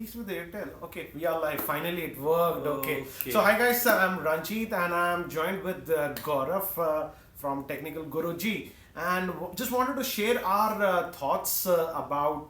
Speaks with Airtel. Okay, we are live. Finally, it worked. Okay. Okay. So, hi guys, I'm Ranjit and I'm joined with Gaurav from Technical Guruji. And just wanted to share our thoughts about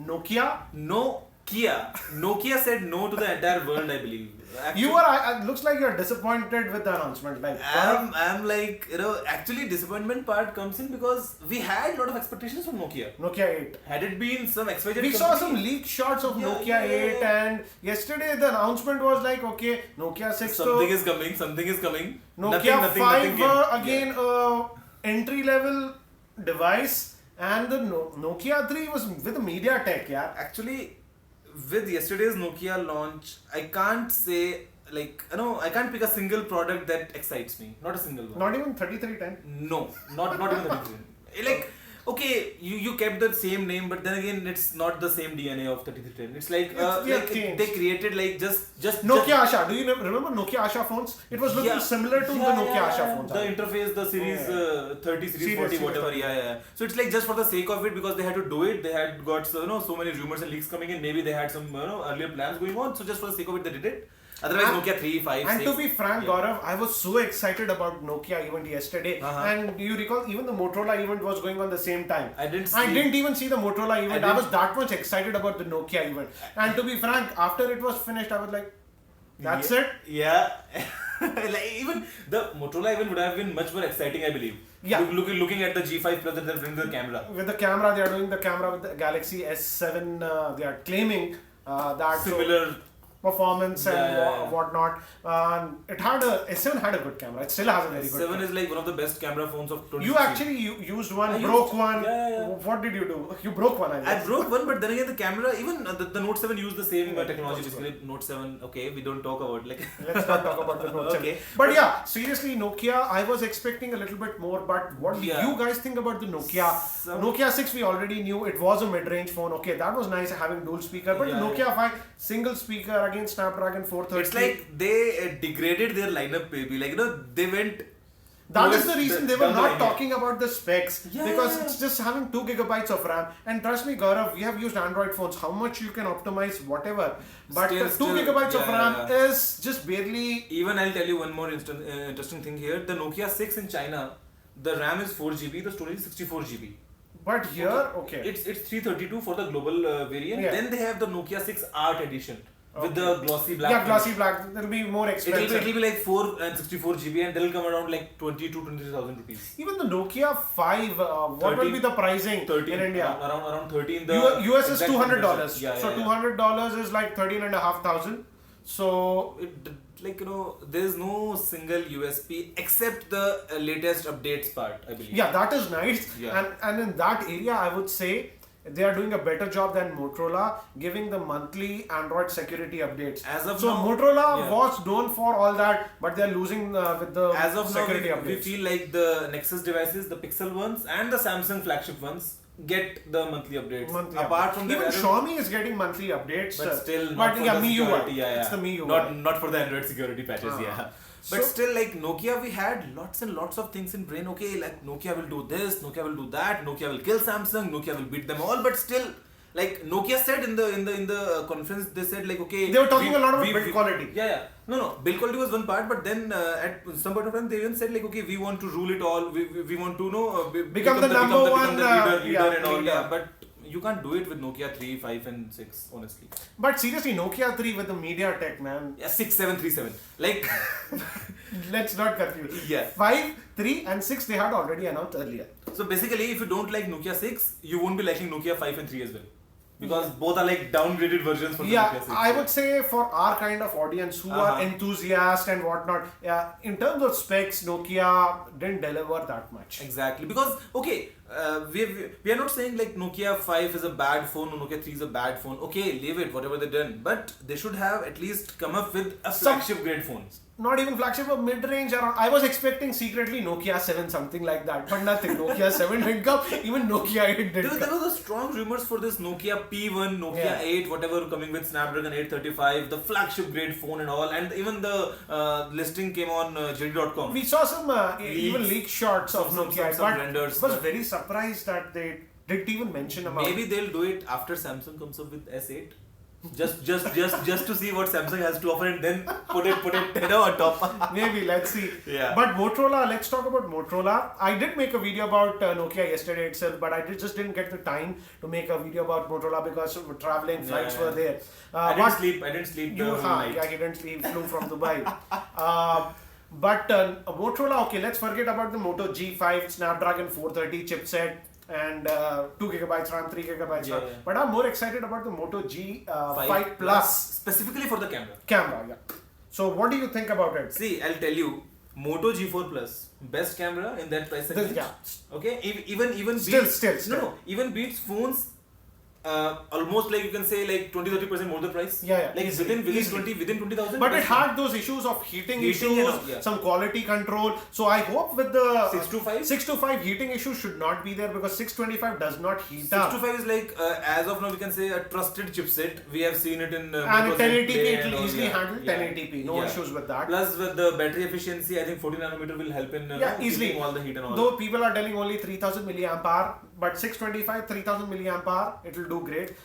Nokia. Nokia said no to the entire world, I believe. You are, looks like you're disappointed with the announcement. Like, I'm like, actually disappointment part comes in because we had a lot of expectations from Nokia. Nokia 8. Had it been some XYZ We saw some leaked shots of Nokia 8 and yesterday the announcement was like, okay, Nokia 6. Something is coming. Nokia Nothing 5 came. again entry level device, and the Nokia 3 was with MediaTek, yeah. Actually, with yesterday's Nokia launch, I can't say I can't pick a single product that excites me. Not a single one. Not even 3310. No, not even the different. Like, okay, you kept the same name, but then again, it's not the same DNA of 3310. It's like they created like just Nokia Asha. Do you remember Nokia Asha phones? It was looking similar to the Nokia Asha phones. The interface, the series 30, series 40, whatever. Yeah. So it's like just for the sake of it, because they had to do it. They had got so many rumors and leaks coming in. Maybe they had some earlier plans going on. So just for the sake of it, they did it. Otherwise, Nokia 3, 5, and 6. to be frank, Gaurav, I was so excited about Nokia event yesterday. And you recall, even the Motorola event was going on the same time. I didn't even see the Motorola event. I was that much excited about the Nokia event. And to be frank, after it was finished, I was like, that's it? Yeah. Like, even the Motorola event would have been much more exciting, I believe. Yeah. Looking at the G5 Plus that they're bringing the camera. With the camera, they are doing the camera with the Galaxy S7. They are claiming that Similar performance and whatnot. S7 had a good camera. It still has a very good S7 camera. is like one of the best camera phones of 2016. You actually used one, broke one. Yeah. What did you do? You broke one, I guess. I broke one, but then again the camera, even the Note 7 used the same technology. Basically, Note 7, okay, we don't talk about Let's not talk about the Note 7. Okay. But yeah, seriously, Nokia, I was expecting a little bit more, but what do you guys think about the Nokia? Nokia 6 we already knew, it was a mid-range phone. Okay, that was nice having dual speaker, but the Nokia 5, single speaker, again Snapdragon 430. It's like they degraded their lineup, baby. Like, they went... That is the reason they were not talking about the specs, Yeah. because it's just having 2 gigabytes of RAM. And trust me, Gaurav, we have used Android phones, how much you can optimize whatever, but 2 gigabytes of RAM is just barely. Even I'll tell you one more interesting thing here. The Nokia 6 in China, the RAM is 4 GB, the storage is 64 GB. But here, okay. It's 332 for the global variant. Yeah. Then they have the Nokia 6 Art Edition. With the glossy black. Yeah, glossy black. It'll be more expensive. It'll be like 4 and 64 GB, and they'll come around like 20 to 23,000 rupees. Even the Nokia 5, what will be the pricing in India? Around 13. The US is $200. Yeah, so $200 is like 13,500. So there's no single USP except the latest updates part, I believe. Yeah, that is nice. Yeah. And in that area, I would say they are doing a better job than Motorola, giving the monthly Android security updates. As of so now, Motorola was known for all that, but they are losing with the as of security now, updates. we feel like the Nexus devices, the Pixel ones, and the Samsung flagship ones get the monthly updates. Apart from even Xiaomi is getting monthly updates, but still but not for the MIUI. security. It's the MIUI. Not for the Android security patches. But still, like Nokia, we had lots and lots of things in brain. Okay, like Nokia will do this, Nokia will do that, Nokia will kill Samsung, Nokia will beat them all. But still, like Nokia said in the conference, they said like, okay, they were talking a lot about build quality. No, build quality was one part, but then at some point of time they even said like, okay, we want to rule it all. We want to become the number one leader and all. Yeah, but you can't do it with Nokia 3, 5 and 6, honestly. But seriously, Nokia 3 with the MediaTek, man. Yeah, 6, 7, 3, 7. Like, let's not confuse. Yeah. 5, 3 and 6 they had already announced earlier. So basically, if you don't like Nokia 6, you won't be liking Nokia 5 and 3 as well. Because both are like downgraded versions for the Nokia 6. I would say for our kind of audience who are enthusiasts and whatnot, in terms of specs, Nokia didn't deliver that much. Exactly. Because, okay, we are not saying like Nokia 5 is a bad phone or Nokia 3 is a bad phone. Okay, leave it, whatever they've done. But they should have at least come up with a flagship grade phone. Not even flagship, but mid-range around. I was expecting secretly Nokia 7, something like that, but nothing. Nokia 7 didn't come, even Nokia 8 didn't come. There were the strong rumors for this Nokia P1, Nokia 8, whatever, coming with Snapdragon 835, the flagship grade phone and all, and even the listing came on JD.com. We saw some even leaked shots of Nokia, some but renders, was very surprised that they didn't even mention about. Maybe they'll do it after Samsung comes up with S8. Just to see what Samsung has to offer and then put it on top. Maybe, let's see. Yeah. But Motorola, let's talk about Motorola. I did make a video about Nokia yesterday itself, but I just didn't get the time to make a video about Motorola because traveling flights were there. I didn't sleep. Yeah, he didn't sleep. Flew from Dubai. But Motorola, okay, let's forget about the Moto G5 Snapdragon 430 chipset and 2 gigabytes RAM, 3 gigabytes RAM. But I'm more excited about the Moto G5 Plus. Specifically for the camera. Camera, yeah. So what do you think about it? See, I'll tell you, Moto G4 Plus, best camera in that price segment. Okay, even still. Even beats phones. Almost like you can say like 20-30% more the price. Like easily, within 20,000. But it had those issues of heating issues, some quality control. So I hope with the 625 heating issue should not be there because 625 does not heat up. 625 is like as of now we can say a trusted chipset. We have seen it in and 1080p it will easily handle 1080p. No issues with that. Plus with the battery efficiency, I think 40 nanometer will help in easily all the heat and all. Though people are telling only 3000 milliamp hour, but 625 3000 milliamp hour it will do great.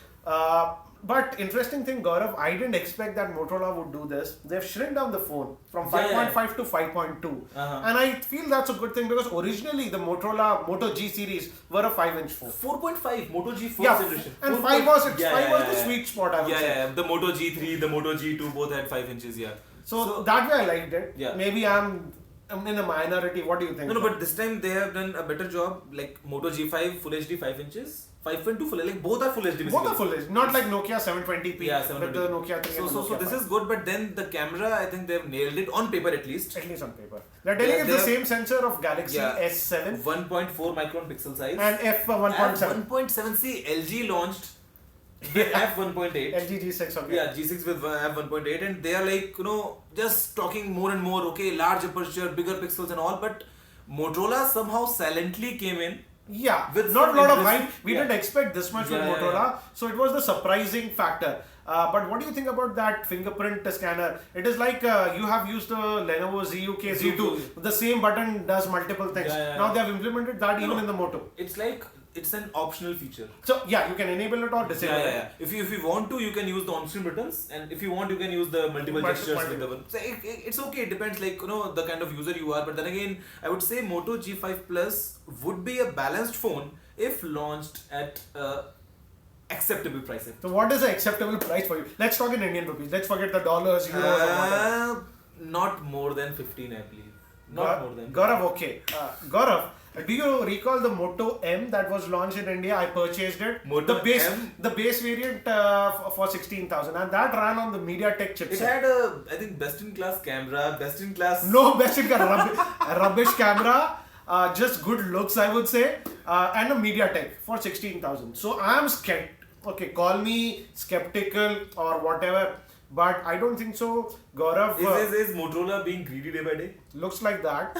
But interesting thing, Gaurav, I didn't expect that Motorola would do this. They've shrunk down the phone from 5.5 to 5.2. And I feel that's a good thing because originally the Motorola Moto G series were a 5-inch phone. 4.5 Moto G4 generation. And 5 was the sweet spot, I would say. The Moto G3, the Moto G2 both had 5 inches, So that way I liked it. Maybe I'm in a minority. What do you think? No, but this time they have done a better job. Like Moto G5 Full HD 5 inches. 5.2 full, like both are full HD basically. Both are full HD, not like Nokia 720p. With the Nokia 3 So this is good, but then the camera, I think they've nailed it on paper at least. At least on paper. They're telling it's the same sensor of Galaxy S7. 1.4 micron pixel size. And f1.7. f1.7. See, LG launched with f1.8. LG G6, okay. Yeah, G6 with f1.8, and they are like, just talking more and more, okay, large aperture, bigger pixels and all, but Motorola somehow silently came in. With not a lot of hype. We didn't expect this much with Motorola. So it was the surprising factor. But what do you think about that fingerprint scanner? It is like you have used the Lenovo ZUK Z2. The same button does multiple things. Now they have implemented that even in the Moto. It's like, it's an optional feature. So you can enable it or disable it. If you want to, you can use the on-screen buttons, and if you want, you can use the multiple gestures with the one. So it's okay. It depends, like the kind of user you are. But then again, I would say Moto G5 Plus would be a balanced phone if launched at acceptable price. So what is the acceptable price for you? Let's talk in Indian rupees. Let's forget the dollars, euros. Not more than 15, I believe. Not more than. Gaurav, okay. Gaurav, do you recall the Moto M that was launched in India? I purchased it. The base variant for 16,000, and that ran on the MediaTek chipset. It had I think best-in-class camera, best-in-class. No best-in-class, rubbish camera. Just good looks, I would say, and a MediaTek for 16,000. So I am skeptical. Okay, call me skeptical or whatever. But I don't think so, Gaurav. Is Motorola being greedy day by day? Looks like that.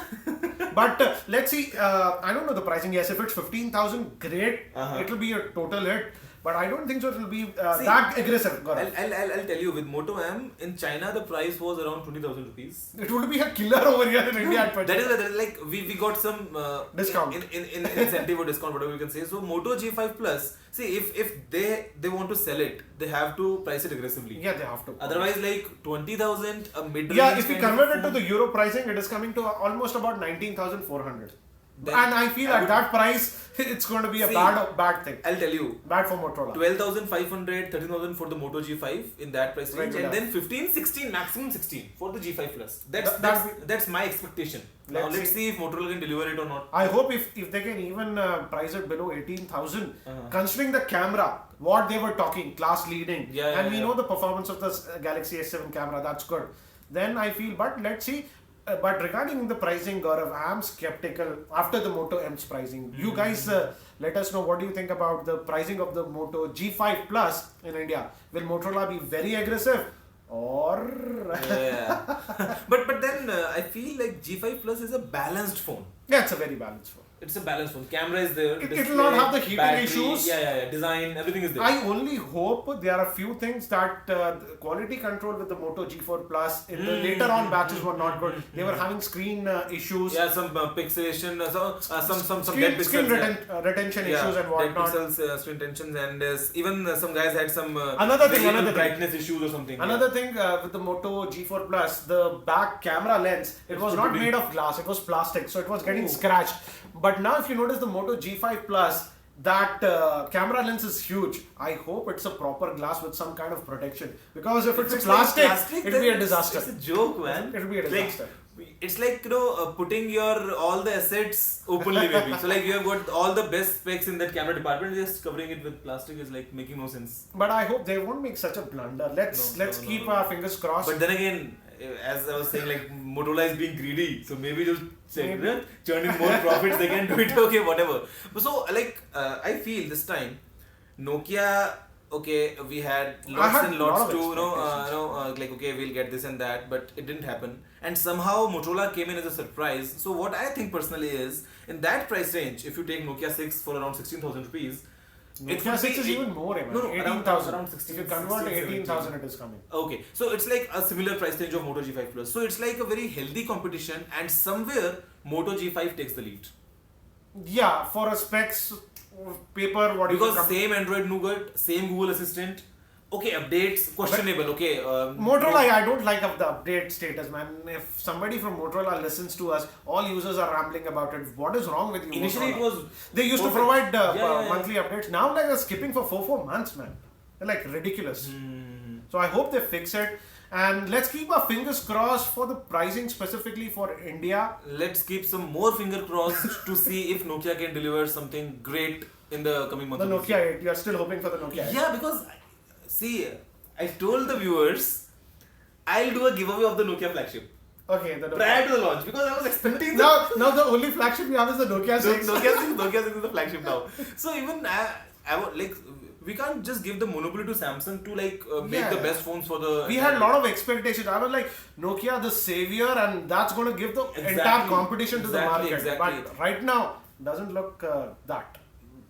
But let's see. I don't know the pricing. Yes, if it's 15,000, great. It will be a total hit. But I don't think so. It will be that aggressive. I'll tell you. With Moto M in China, the price was around 20,000 rupees. It would be a killer over here in India. That is like we got some discount in incentive or discount, whatever you can say. So Moto G5 Plus. See, if they want to sell it, they have to price it aggressively. Yeah, they have to. Otherwise, like 20,000 a mid-range. Yeah, if you convert it to the euro pricing, it is coming to almost about 19,400. And I feel at that price, it's going to be a bad thing. I'll tell you. Bad for Motorola. 12,500, 13,000 for the Moto G5 in that price range, and then 15, 16, maximum 16 for the G5 Plus. That's my expectation. Now let's see if Motorola can deliver it or not. I hope if they can even price it below 18,000, considering the camera, what they were talking, class leading, and we know the performance of the Galaxy S7 camera, that's good. Then I feel, but let's see. But regarding the pricing, Gaurav, I am skeptical after the Moto M's pricing. You guys let us know what do you think about the pricing of the Moto G5 Plus in India. Will Motorola be very aggressive or... but then I feel like G5 Plus is a balanced phone. Yeah, it's a very balanced phone. it's a balanced phone. Camera is there. It will not have the heating battery, issues. Design, everything is there. I only hope there are a few things that the quality control with the Moto G4 Plus in the later on batches were not good. They were having screen issues. Yeah, some pixelation, some screen, dead pixels. retention issues and whatnot. Dead pixels, screen tensions, and even some guys had some another brightness issues or something. Another thing with the Moto G4 Plus, the back camera lens, it was not made of glass, it was plastic, so it was getting scratched. But now if you notice the Moto G5 Plus, that camera lens is huge. I hope it's a proper glass with some kind of protection. Because if it's plastic, it'll be a disaster. It's a joke, man. It'll be a disaster. It's like, putting your all the assets openly, maybe. So like you have got all the best specs in that camera department, just covering it with plastic is like making no sense. But I hope they won't make such a blunder. Let's keep our fingers crossed. But then again, as I was saying, like Motorola is being greedy, so maybe just churn in more profits. They can do it. Okay, whatever. But so like I feel this time, Nokia. Okay, we had lots and lots to like okay, we'll get this and that, but it didn't happen. And somehow Motorola came in as a surprise. So what I think personally is, in that price range, if you take Nokia 6 for around 16,000 rupees, Nokia 6 is even more, man. No, 18,000. around 16. If you convert to 18,000, it is coming. Okay, so it's like a similar price range of Moto G5 Plus. So it's like a very healthy competition, and somewhere Moto G5 takes the lead. Yeah, for a specs paper, what because same Android Nougat, same Google Assistant. Okay, updates questionable. Okay, Motorola, I don't like of the update status, man. If somebody from Motorola listens to us, all users are rambling about it. What is wrong with you? Initially, Motorola? it was they used to provide monthly updates. Now, like they're skipping for 4 months, man. They're like ridiculous. So I hope they fix it. And let's keep our fingers crossed for the pricing specifically for India. Let's keep some more finger crossed to see if Nokia can deliver something great in the coming months. The Nokia 8. You are still hoping for the Nokia 8. Yeah, because see, I told the viewers I'll do a giveaway of the Nokia flagship. Okay, prior to the launch, because I was expecting now the only flagship you have is the Nokia 6. Nokia 6 is the flagship now. So even I would like. We can't just give the monopoly to Samsung to like make the best phones for the. We had a lot of expectations. I was like, Nokia the savior, and that's going to give the entire competition to the market. But right now, doesn't look that.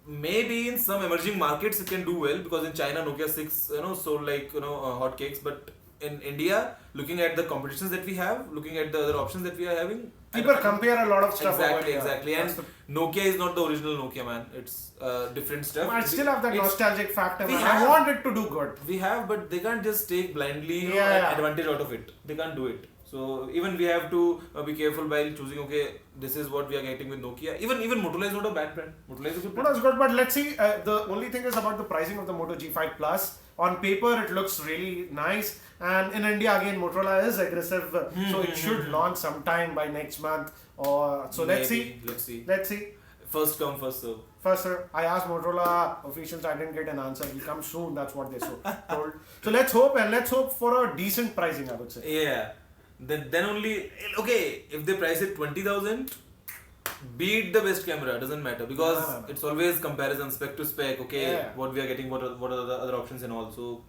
Maybe in some emerging markets it can do well, because in China Nokia 6 sold like hotcakes, but in India, looking at the competitions that we have, looking at the other options that we are having, people compare a lot of stuff. Exactly. And Nokia is not the original Nokia, man. It's different stuff. I still have that nostalgic factor. I want it to do good. We have, but they can't just take blindly advantage out of it. They can't do it. So even we have to be careful while choosing. Okay, this is what we are getting with Nokia. Even Motorola is not a bad brand. Motorola is a good brand. Motorola is good, but let's see. The only thing is about the pricing of the Moto G5 Plus. On paper, it looks really nice. And in India, again, Motorola is aggressive. So it should launch sometime by next month. So let's see. First come, first serve. First, sir, I asked Motorola officials, I didn't get an answer. He'll come soon, that's what they told. So let's hope for a decent pricing, I would say. Yeah. Then only, okay, if they price it 20,000, beat the best camera, doesn't matter, because it's always comparison, spec to spec, okay, what we are getting, what are the other options and all. So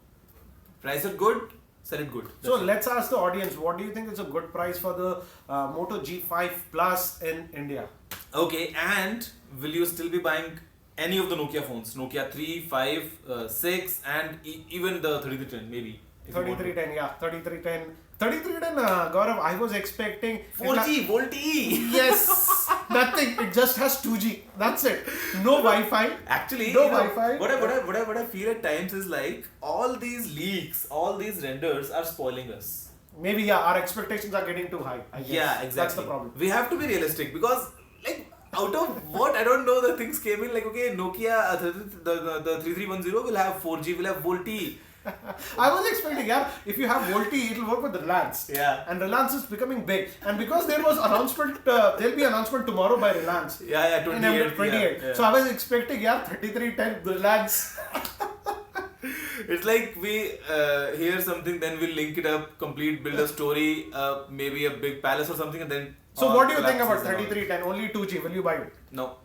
price it good, sell it good. So let's ask the audience, what do you think is a good price for the Moto G5 Plus in India? Okay, and will you still be buying any of the Nokia phones? Nokia 3, 5, 6 and even the 3310 maybe? 3310, yeah, 3310. 3310, Gaurav, I was expecting 4G, VoLTE. Yes, nothing. It just has 2G. That's it. No Wi-Fi. Actually, no Wi-Fi. What I feel at times is like all these leaks, all these renders are spoiling us. Maybe our expectations are getting too high. I guess. Yeah, exactly. That's the problem. We have to be realistic, because like out of what I don't know, the things came in like okay, Nokia the 3310 will have 4G, will have VoLTE. I was expecting, if you have VoLTE, it will work with Reliance. Yeah. And Reliance is becoming big. And because there was announcement, there'll be announcement tomorrow by Reliance. Yeah, 28. Yeah. So I was expecting, 3310 Reliance. It's like we hear something, then we'll link it up, build a story, maybe a big palace or something, and then. So what do you think about 3310? Only 2G. Will you buy it? No.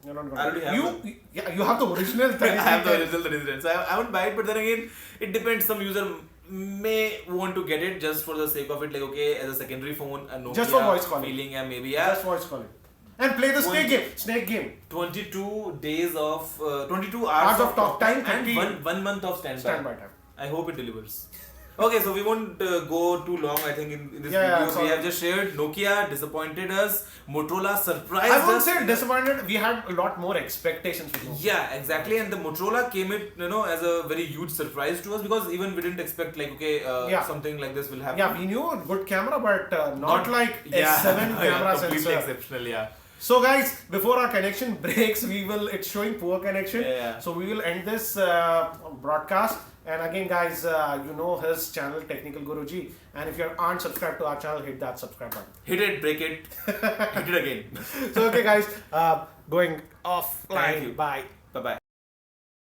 You're not going I already have you have the original 3310. I have the original 3310. So I won't buy it, but then again, it depends. Some user may want to get it just for the sake of it, like okay, as a secondary phone, a Nokia just for voice calling. Feeling, and maybe just voice calling. And play the snake game. 22 days of 22 hours of talk time and one month of standby time. I hope it delivers. Okay, so we won't go too long. I think in this video we have just shared Nokia disappointed us, Motorola surprised us. I won't say disappointed. We had a lot more expectations for Nokia. Yeah, exactly. And the Motorola came as a very huge surprise to us because even we didn't expect something like this will happen. Yeah, we knew a good camera, but not like S7 camera completely sensor. Exceptional, yeah. So guys, before our connection breaks, it's showing poor connection. Yeah. So we will end this broadcast. And again guys, you know his channel Technical Guruji. And if you aren't subscribed to our channel, hit that subscribe button. Hit it, break it, hit it again. So okay guys, going offline. Thank you. Bye. Bye-bye.